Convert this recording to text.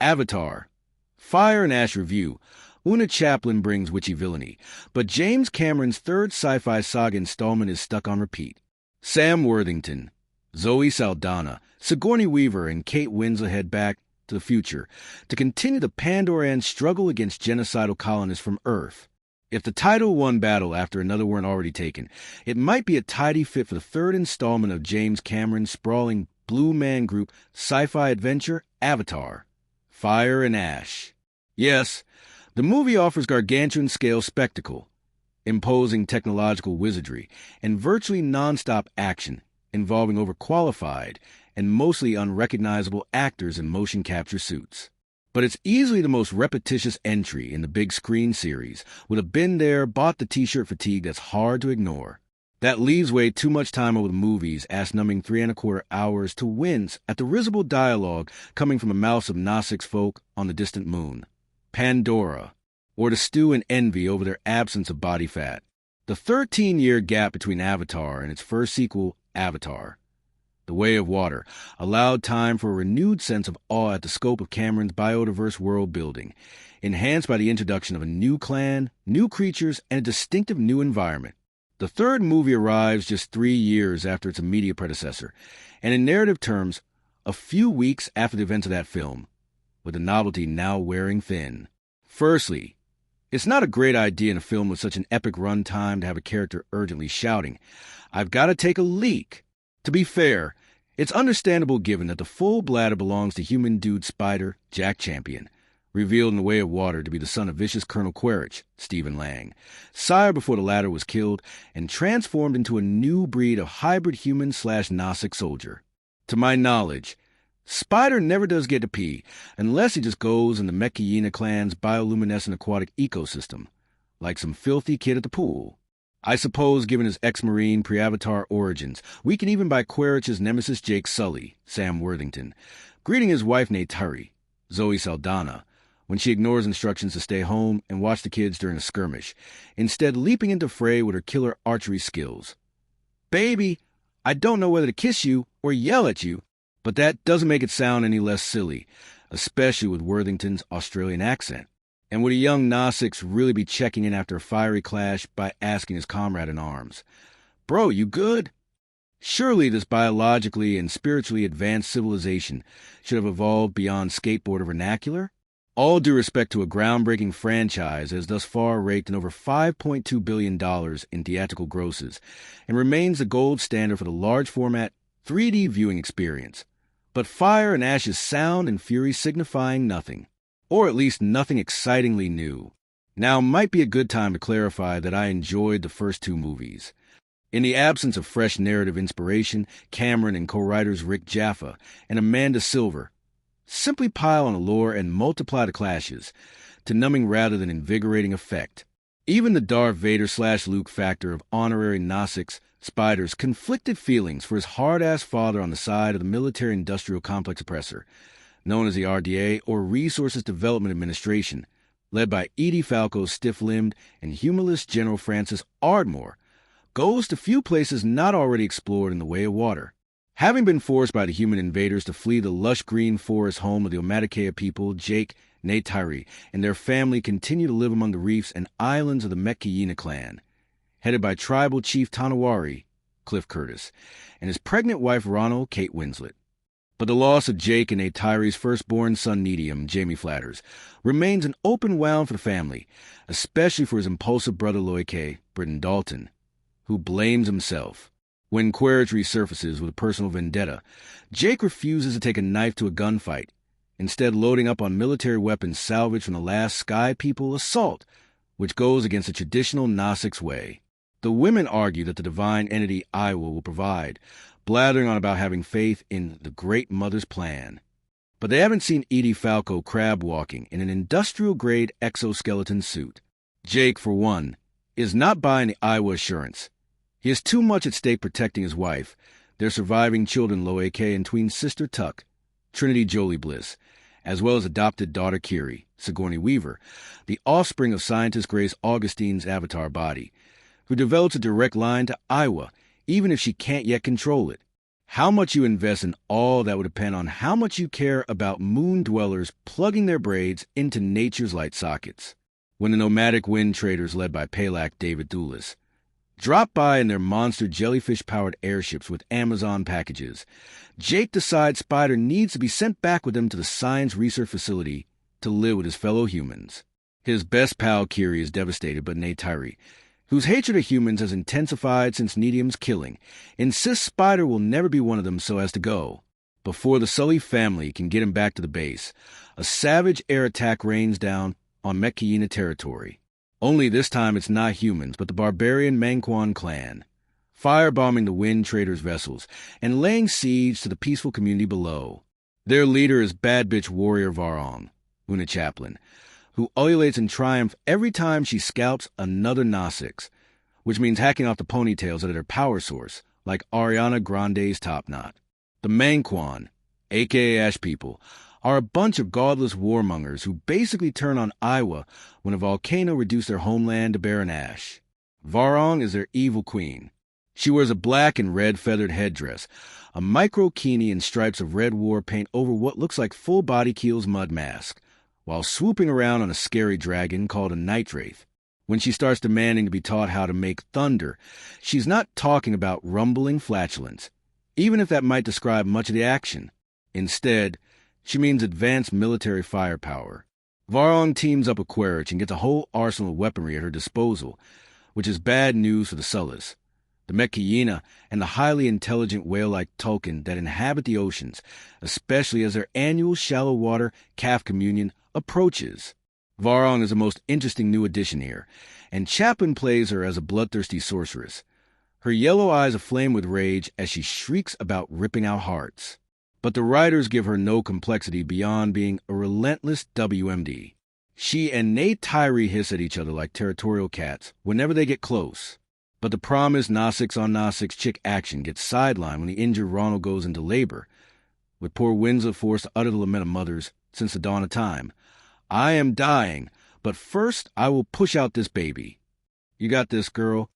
Avatar. Fire and Ash review. Oona Chaplin brings witchy villainy, but James Cameron's third sci-fi saga installment is stuck on repeat. Sam Worthington, Zoe Saldaña, Sigourney Weaver, and Kate Winslet head back to the future to continue the Pandoran struggle against genocidal colonists from Earth. If the title won battle after another weren't already taken, it might be a tidy fit for the third installment of James Cameron's sprawling Blue Man Group sci-fi adventure, Avatar. Fire and Ash. Yes, the movie offers gargantuan-scale spectacle, imposing technological wizardry, and virtually non-stop action involving overqualified and mostly unrecognizable actors in motion capture suits. But it's easily the most repetitious entry in the big screen series, with a been there, bought the t-shirt fatigue that's hard to ignore. That leaves way too much time over the movie's ass-numbing 3¼ hours to wince at the risible dialogue coming from the mouths of Nasik's folk on the distant moon. Pandora, or to stew in envy over their absence of body fat. The 13-year gap between Avatar and its first sequel, Avatar, The Way of Water, allowed time for a renewed sense of awe at the scope of Cameron's biodiverse world building, enhanced by the introduction of a new clan, new creatures, and a distinctive new environment. The third movie arrives just 3 years after its immediate predecessor, and in narrative terms, a few weeks after the events of that film, with the novelty now wearing thin. Firstly, it's not a great idea in a film with such an epic runtime to have a character urgently shouting, "I've got to take a leak." To be fair, it's understandable given that the full bladder belongs to human dude spider Jack Champion, revealed in The Way of Water to be the son of vicious Colonel Quaritch, Stephen Lang, sire before the latter was killed and transformed into a new breed of hybrid human/Nasik soldier. To my knowledge, Spider never does get to pee, unless he just goes in the Mangkwan Clan's bioluminescent aquatic ecosystem, like some filthy kid at the pool. I suppose, given his ex-Marine pre-Avatar origins, we can even buy Quaritch's nemesis Jake Sully, Sam Worthington, greeting his wife Neytiri, Zoe Saldaña, when she ignores instructions to stay home and watch the kids during a skirmish, instead leaping into fray with her killer archery skills. "Baby, I don't know whether to kiss you or yell at you," but that doesn't make it sound any less silly, especially with Worthington's Australian accent. And would a young Nasik's really be checking in after a fiery clash by asking his comrade in arms, "Bro, you good?" Surely this biologically and spiritually advanced civilization should have evolved beyond skateboarder vernacular? All due respect to a groundbreaking franchise that has thus far raked in over $5.2 billion in theatrical grosses and remains the gold standard for the large-format 3D viewing experience. But Fire and Ash's sound and fury signifying nothing, or at least nothing excitingly new. Now might be a good time to clarify that I enjoyed the first two movies. In the absence of fresh narrative inspiration, Cameron and co-writers Rick Jaffa and Amanda Silver simply pile on allure and multiply the clashes, to numbing rather than invigorating effect. Even the Darth Vader/Luke factor of honorary Nasik's Spider's conflicted feelings for his hard-ass father on the side of the military-industrial complex oppressor, known as the RDA, or Resources Development Administration, led by Edie Falco's stiff-limbed and humorless General Francis Ardmore, goes to few places not already explored in The Way of Water. Having been forced by the human invaders to flee the lush green forest home of the Omaticaya people, Jake, Neytiri, and their family continue to live among the reefs and islands of the Mangkwan Clan, headed by tribal chief Tanawari, Cliff Curtis, and his pregnant wife Ronald, Kate Winslet. But the loss of Jake and Neytiri's firstborn son Medium, Jamie Flatters, remains an open wound for the family, especially for his impulsive brother Loike, Britton Dalton, who blames himself. When Quaritch resurfaces with a personal vendetta, Jake refuses to take a knife to a gunfight, instead loading up on military weapons salvaged from the last Sky People assault, which goes against the traditional Nasik's way. The women argue that the divine entity Iowa will provide, blathering on about having faith in the Great Mother's plan. But they haven't seen Edie Falco crab walking in an industrial-grade exoskeleton suit. Jake, for one, is not buying the Iowa assurance. He has too much at stake protecting his wife, their surviving children Loike and twin sister Tuck, Trinity Jolie Bliss, as well as adopted daughter Kiri, Sigourney Weaver, the offspring of scientist Grace Augustine's avatar body, who develops a direct line to Iowa, even if she can't yet control it. How much you invest in all that would depend on how much you care about moon dwellers plugging their braids into nature's light sockets. When the nomadic wind traders led by Palak David Doulis drop by in their monster jellyfish-powered airships with Amazon packages, Jake decides Spider needs to be sent back with him to the science research facility to live with his fellow humans. His best pal Kiri is devastated, but Neytiri, whose hatred of humans has intensified since Nedium's killing, insists Spider will never be one of them so as to go. Before the Sully family can get him back to the base, a savage air attack rains down on Mek'Keyina territory. Only this time it's not humans, but the barbarian Mangkwan Clan, firebombing the Wind Traders' vessels and laying siege to the peaceful community below. Their leader is bad bitch warrior Varang, Oona Chaplin, who ululates in triumph every time she scalps another Nausix, which means hacking off the ponytails that are their power source, like Ariana Grande's Top Knot. The Mangkwan, aka Ash People, are a bunch of godless warmongers who basically turn on Iowa when a volcano reduced their homeland to barren ash. Varang is their evil queen. She wears a black and red feathered headdress, a micro-kini and stripes of red war paint over what looks like full-body Keel's mud mask, while swooping around on a scary dragon called a night wraith. When she starts demanding to be taught how to make thunder, she's not talking about rumbling flatulence, even if that might describe much of the action. Instead, she means advanced military firepower. Varang teams up with Quaritch and gets a whole arsenal of weaponry at her disposal, which is bad news for the Sullas, the Mek'Keyina, and the highly intelligent whale-like Tulkun that inhabit the oceans, especially as their annual shallow water calf communion approaches. Varang is the most interesting new addition here, and Chaplin plays her as a bloodthirsty sorceress, her yellow eyes aflame with rage as she shrieks about ripping out hearts. But the writers give her no complexity beyond being a relentless WMD. She and Neytiri hiss at each other like territorial cats whenever they get close. But the promised Nausix on Nausix chick action gets sidelined when the injured Ronald goes into labor, with poor Winslet forced to utter the lament of mothers since the dawn of time. I am dying, but first I will push out this baby. You got this, girl.